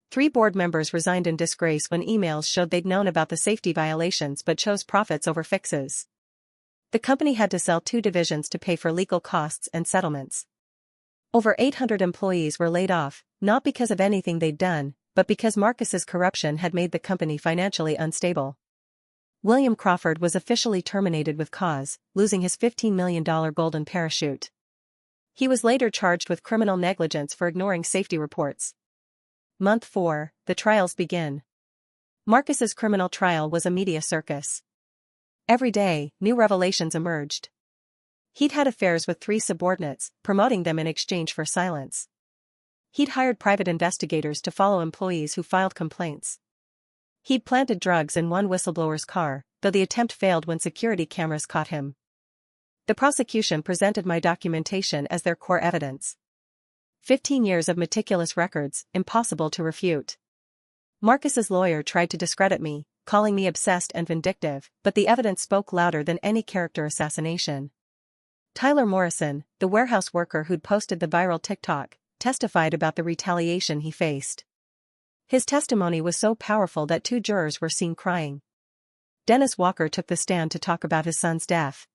3 board members resigned in disgrace when emails showed they'd known about the safety violations but chose profits over fixes. The company had to sell 2 divisions to pay for legal costs and settlements. Over 800 employees were laid off, not because of anything they'd done, but because Marcus's corruption had made the company financially unstable. William Crawford was officially terminated with cause, losing his $15 million golden parachute. He was later charged with criminal negligence for ignoring safety reports. Month 4, the trials begin. Marcus's criminal trial was a media circus. Every day, new revelations emerged. He'd had affairs with 3 subordinates, promoting them in exchange for silence. He'd hired private investigators to follow employees who filed complaints. He'd planted drugs in one whistleblower's car, though the attempt failed when security cameras caught him. The prosecution presented my documentation as their core evidence. 15 years of meticulous records, impossible to refute. Marcus's lawyer tried to discredit me, calling me obsessed and vindictive, but the evidence spoke louder than any character assassination. Tyler Morrison, the warehouse worker who'd posted the viral TikTok, testified about the retaliation he faced. His testimony was so powerful that 2 jurors were seen crying. Dennis Walker took the stand to talk about his son's death.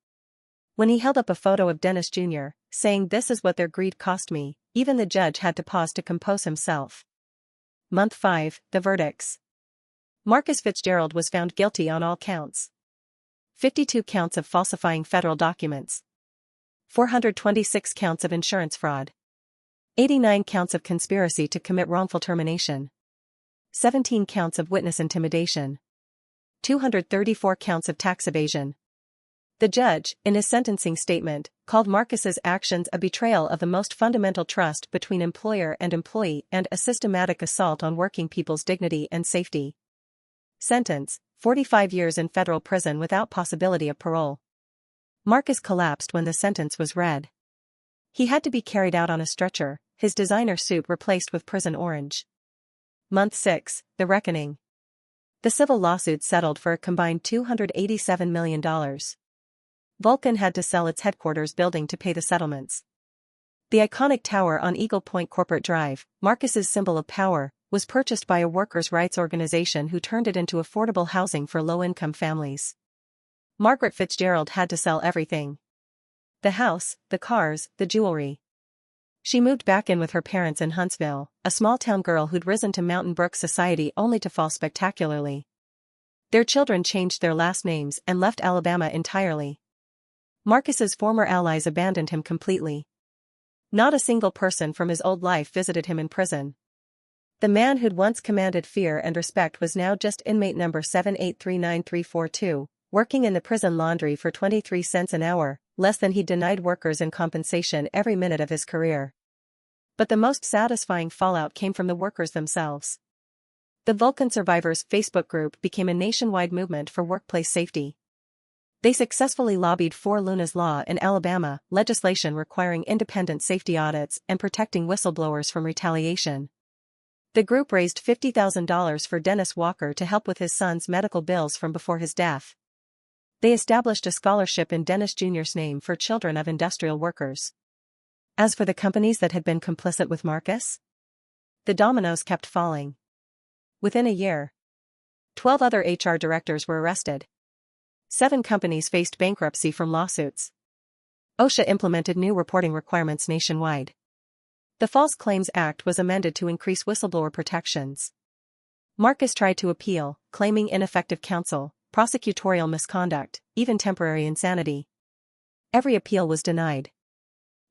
When he held up a photo of Dennis Jr., saying "This is what their greed cost me," even the judge had to pause to compose himself. Month 5, the verdicts. Marcus Fitzgerald was found guilty on all counts. 52 counts of falsifying federal documents. 426 counts of insurance fraud. 89 counts of conspiracy to commit wrongful termination. 17 counts of witness intimidation. 234 counts of tax evasion. The judge, in his sentencing statement, called Marcus's actions a betrayal of the most fundamental trust between employer and employee and a systematic assault on working people's dignity and safety. Sentence: 45 years in federal prison without possibility of parole. Marcus collapsed when the sentence was read. He had to be carried out on a stretcher, his designer suit replaced with prison orange. Month 6, the reckoning. The civil lawsuit settled for a combined $287 million. Vulcan had to sell its headquarters building to pay the settlements. The iconic tower on Eagle Point Corporate Drive, Marcus's symbol of power, was purchased by a workers' rights organization who turned it into affordable housing for low-income families. Margaret Fitzgerald had to sell everything. The house, the cars, the jewelry. She moved back in with her parents in Huntsville, a small-town girl who'd risen to Mountain Brook society only to fall spectacularly. Their children changed their last names and left Alabama entirely. Marcus's former allies abandoned him completely. Not a single person from his old life visited him in prison. The man who'd once commanded fear and respect was now just inmate number 7839342, working in the prison laundry for 23 cents an hour, less than he'd denied workers in compensation every minute of his career. But the most satisfying fallout came from the workers themselves. The Vulcan Survivors Facebook group became a nationwide movement for workplace safety. They successfully lobbied for Luna's Law in Alabama, legislation requiring independent safety audits and protecting whistleblowers from retaliation. The group raised $50,000 for Dennis Walker to help with his son's medical bills from before his death. They established a scholarship in Dennis Jr.'s name for children of industrial workers. As for the companies that had been complicit with Marcus, the dominoes kept falling. Within a year, 12 other HR directors were arrested. 7 companies faced bankruptcy from lawsuits. OSHA implemented new reporting requirements nationwide. The False Claims Act was amended to increase whistleblower protections. Marcus tried to appeal, claiming ineffective counsel, prosecutorial misconduct, even temporary insanity. Every appeal was denied.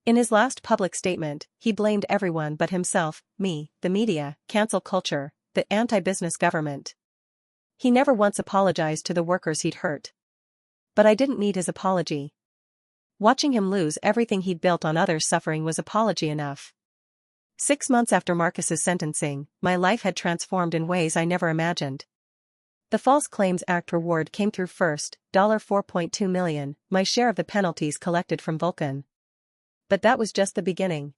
In his last public statement, he blamed everyone but himself, me, the media, cancel culture, the anti-business government. He never once apologized to the workers he'd hurt. But I didn't need his apology. Watching him lose everything he'd built on others' suffering was apology enough. 6 months after Marcus's sentencing, my life had transformed in ways I never imagined. The False Claims Act reward came through first, $4.2 million, my share of the penalties collected from Vulcan. But that was just the beginning.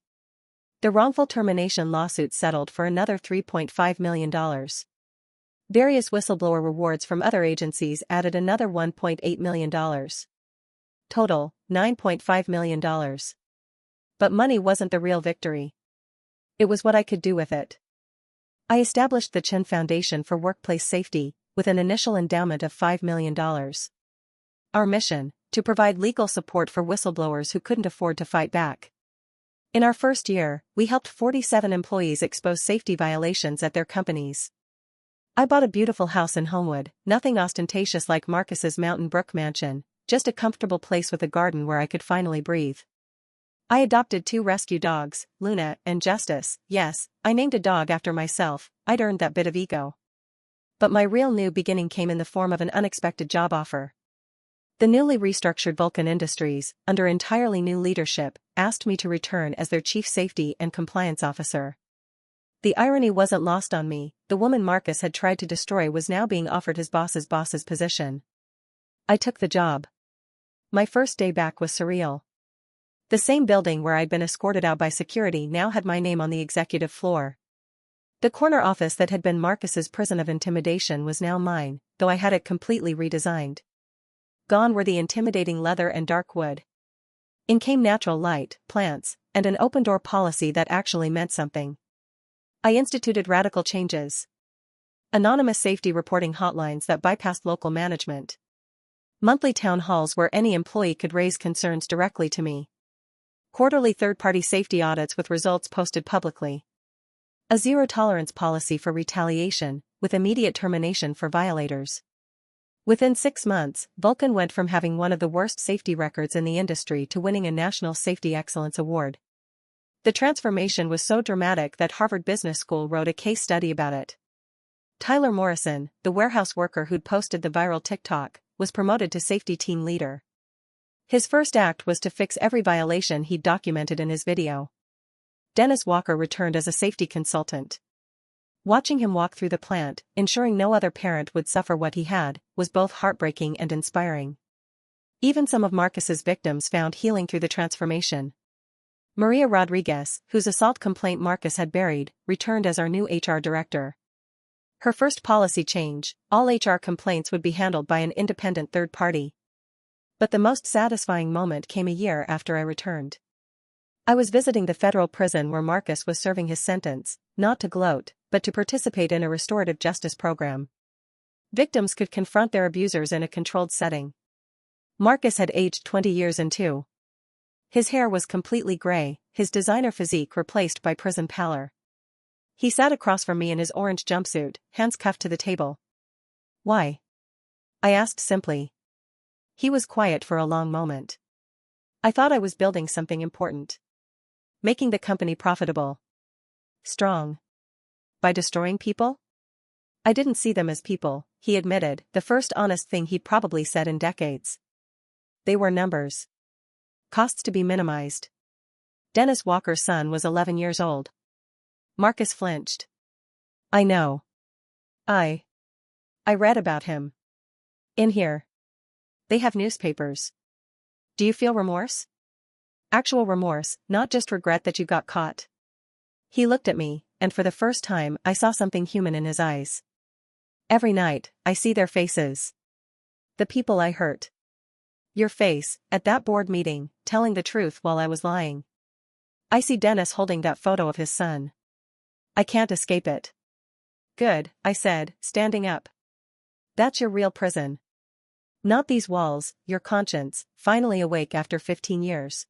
The wrongful termination lawsuit settled for another $3.5 million. Various whistleblower rewards from other agencies added another $1.8 million. Total, $9.5 million. But money wasn't the real victory. It was what I could do with it. I established the Chen Foundation for Workplace Safety, with an initial endowment of $5 million. Our mission: to provide legal support for whistleblowers who couldn't afford to fight back. In our first year, we helped 47 employees expose safety violations at their companies. I bought a beautiful house in Homewood, nothing ostentatious like Marcus's Mountain Brook mansion, just a comfortable place with a garden where I could finally breathe. I adopted 2 rescue dogs, Luna and Justice. Yes, I named a dog after myself. I'd earned that bit of ego. But my real new beginning came in the form of an unexpected job offer. The newly restructured Vulcan Industries, under entirely new leadership, asked me to return as their Chief Safety and Compliance Officer. The irony wasn't lost on me. The woman Marcus had tried to destroy was now being offered his boss's position. I took the job. My first day back was surreal. The same building where I'd been escorted out by security now had my name on the executive floor. The corner office that had been Marcus's prison of intimidation was now mine, though I had it completely redesigned. Gone were the intimidating leather and dark wood. In came natural light, plants, and an open-door policy that actually meant something. I instituted radical changes. Anonymous safety reporting hotlines that bypassed local management. Monthly town halls where any employee could raise concerns directly to me. Quarterly third-party safety audits with results posted publicly. A zero-tolerance policy for retaliation, with immediate termination for violators. Within 6 months, Vulcan went from having one of the worst safety records in the industry to winning a National Safety Excellence Award. The transformation was so dramatic that Harvard Business School wrote a case study about it. Tyler Morrison, the warehouse worker who'd posted the viral TikTok, was promoted to safety team leader. His first act was to fix every violation he'd documented in his video. Dennis Walker returned as a safety consultant. Watching him walk through the plant, ensuring no other parent would suffer what he had, was both heartbreaking and inspiring. Even some of Marcus's victims found healing through the transformation. Maria Rodriguez, whose assault complaint Marcus had buried, returned as our new HR director. Her first policy change: all HR complaints would be handled by an independent third party. But the most satisfying moment came a year after I returned. I was visiting the federal prison where Marcus was serving his sentence, not to gloat, but to participate in a restorative justice program. Victims could confront their abusers in a controlled setting. Marcus had aged 20 years and 2. His hair was completely gray, his designer physique replaced by prison pallor. He sat across from me in his orange jumpsuit, hands cuffed to the table. "Why?" I asked simply. He was quiet for a long moment. I thought I was building something important. Making the company profitable. Strong. By destroying people? I didn't see them as people, he admitted, the first honest thing he'd probably said in decades. They were numbers. Costs to be minimized. Dennis Walker's son was 11 years old. Marcus flinched. "I know. I read about him. In here. They have newspapers. Do you feel remorse? Actual remorse, not just regret that you got caught." He looked at me, and for the first time I saw something human in his eyes. Every night, I see their faces. The people I hurt. Your face, at that board meeting, telling the truth while I was lying. I see Dennis holding that photo of his son. I can't escape it. "Good," I said, standing up. "That's your real prison. Not these walls, your conscience, finally awake after 15 years.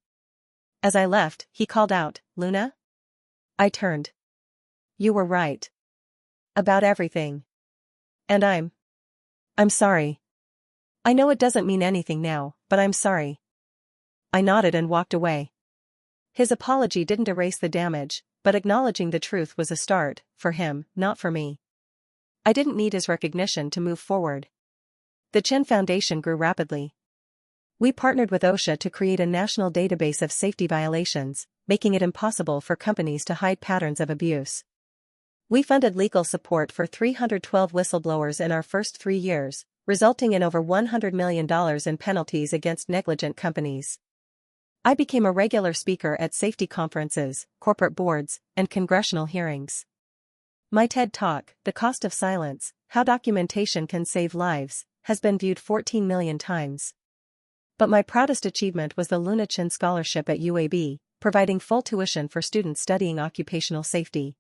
As I left, he called out, "Luna?" I turned. "You were right. About everything. And I'm sorry. I know it doesn't mean anything now, but I'm sorry." I nodded and walked away. His apology didn't erase the damage, but acknowledging the truth was a start, for him, not for me. I didn't need his recognition to move forward. The Chen Foundation grew rapidly. We partnered with OSHA to create a national database of safety violations, making it impossible for companies to hide patterns of abuse. We funded legal support for 312 whistleblowers in our first 3 years, resulting in over $100 million in penalties against negligent companies. I became a regular speaker at safety conferences, corporate boards, and congressional hearings. My TED Talk, "The Cost of Silence: How Documentation Can Save Lives," has been viewed 14 million times. But my proudest achievement was the Luna Chen Scholarship at UAB, providing full tuition for students studying occupational safety.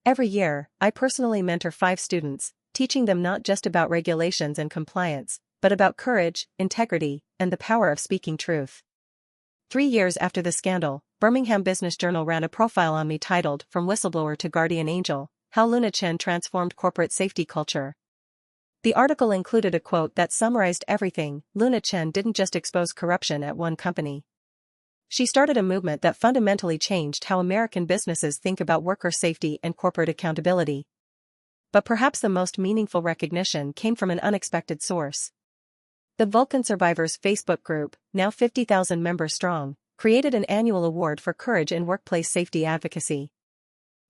Every year, I personally mentor 5 students, teaching them not just about regulations and compliance, but about courage, integrity, and the power of speaking truth. 3 years after the scandal, Birmingham Business Journal ran a profile on me titled From Whistleblower to Guardian Angel: How Luna Chen Transformed Corporate Safety Culture. The article included a quote that summarized everything. Luna Chen didn't just expose corruption at one company. She started a movement that fundamentally changed how American businesses think about worker safety and corporate accountability. But perhaps the most meaningful recognition came from an unexpected source. The Vulcan Survivors Facebook group, now 50,000 members strong, created an annual award for courage in workplace safety advocacy.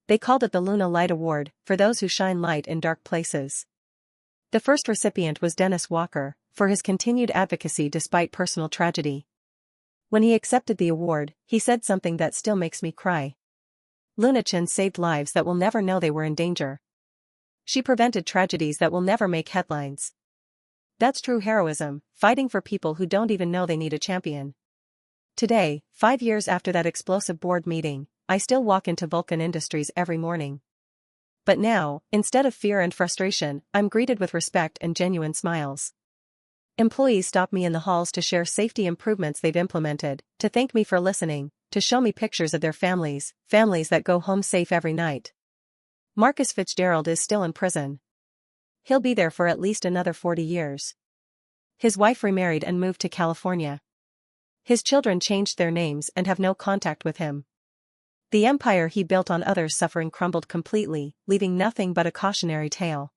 They called it the Luna Light Award, for those who shine light in dark places. The first recipient was Dennis Walker, for his continued advocacy despite personal tragedy. When he accepted the award, he said something that still makes me cry. Luna Chen saved lives that will never know they were in danger. She prevented tragedies that will never make headlines. That's true heroism, fighting for people who don't even know they need a champion. Today, 5 years after that explosive board meeting, I still walk into Vulcan Industries every morning. But now, instead of fear and frustration, I'm greeted with respect and genuine smiles. Employees stop me in the halls to share safety improvements they've implemented, to thank me for listening, to show me pictures of their families that go home safe every night. Marcus Fitzgerald is still in prison. He'll be there for at least another 40 years. His wife remarried and moved to California. His children changed their names and have no contact with him. The empire he built on others' suffering crumbled completely, leaving nothing but a cautionary tale.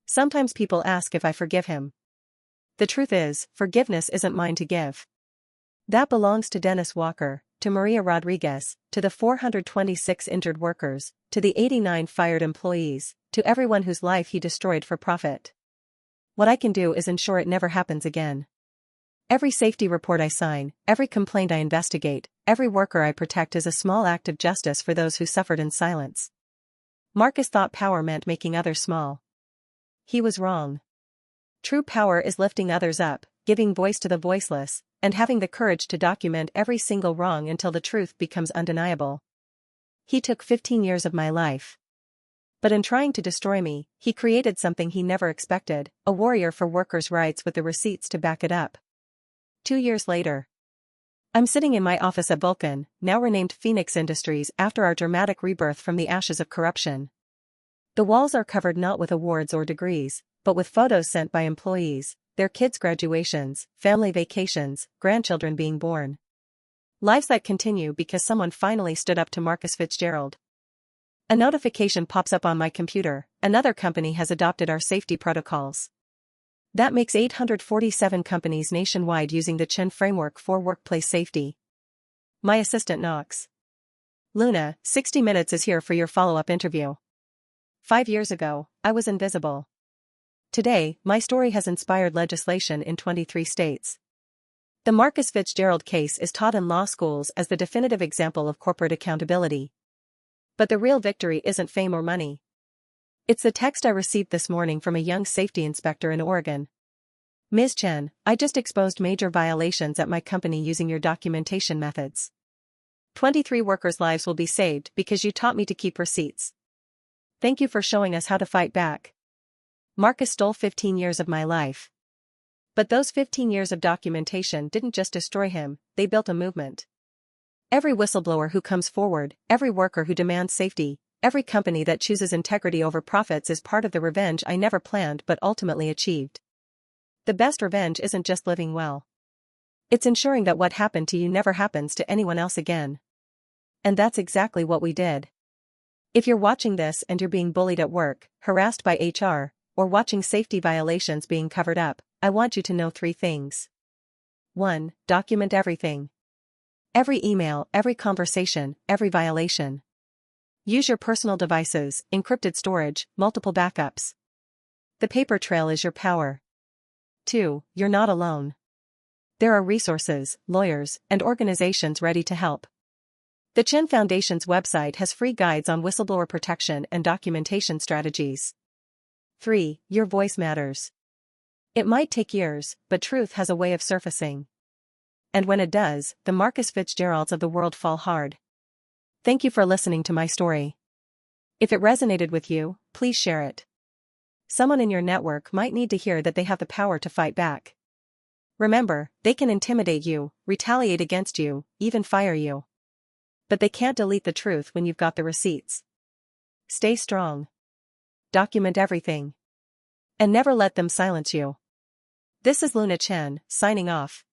Sometimes people ask if I forgive him. The truth is, forgiveness isn't mine to give. That belongs to Dennis Walker, to Maria Rodriguez, to the 426 injured workers, to the 89 fired employees, to everyone whose life he destroyed for profit. What I can do is ensure it never happens again. Every safety report I sign, every complaint I investigate, every worker I protect is a small act of justice for those who suffered in silence. Marcus thought power meant making others small. He was wrong. True power is lifting others up, giving voice to the voiceless, and having the courage to document every single wrong until the truth becomes undeniable. He took 15 years of my life. But in trying to destroy me, he created something he never expected, a warrior for workers' rights with the receipts to back it up. 2 years later, I'm sitting in my office at Vulcan, now renamed Phoenix Industries after our dramatic rebirth from the ashes of corruption. The walls are covered not with awards or degrees, but with photos sent by employees, their kids' graduations, family vacations, grandchildren being born. Lives that continue because someone finally stood up to Marcus Fitzgerald. A notification pops up on my computer: another company has adopted our safety protocols. That makes 847 companies nationwide using the Chen framework for workplace safety. My assistant knocks. Luna, 60 Minutes is here for your follow-up interview. 5 years ago, I was invisible. Today, my story has inspired legislation in 23 states. The Marcus Fitzgerald case is taught in law schools as the definitive example of corporate accountability. But the real victory isn't fame or money. It's the text I received this morning from a young safety inspector in Oregon. Ms. Chen, I just exposed major violations at my company using your documentation methods. 23 workers' lives will be saved because you taught me to keep receipts. Thank you for showing us how to fight back. Marcus stole 15 years of my life. But those 15 years of documentation didn't just destroy him, they built a movement. Every whistleblower who comes forward, every worker who demands safety, every company that chooses integrity over profits is part of the revenge I never planned but ultimately achieved. The best revenge isn't just living well. It's ensuring that what happened to you never happens to anyone else again. And that's exactly what we did. If you're watching this and you're being bullied at work, harassed by HR, or watching safety violations being covered up, I want you to know 3 things. 1. Document everything. Every email, every conversation, every violation. Use your personal devices, encrypted storage, multiple backups. The paper trail is your power. 2. You're not alone. There are resources, lawyers, and organizations ready to help. The Chen Foundation's website has free guides on whistleblower protection and documentation strategies. 3. Your voice matters. It might take years, but truth has a way of surfacing. And when it does, the Marcus Fitzgeralds of the world fall hard. Thank you for listening to my story. If it resonated with you, please share it. Someone in your network might need to hear that they have the power to fight back. Remember, they can intimidate you, retaliate against you, even fire you. But they can't delete the truth when you've got the receipts. Stay strong. Document everything. And never let them silence you. This is Luna Chen, signing off.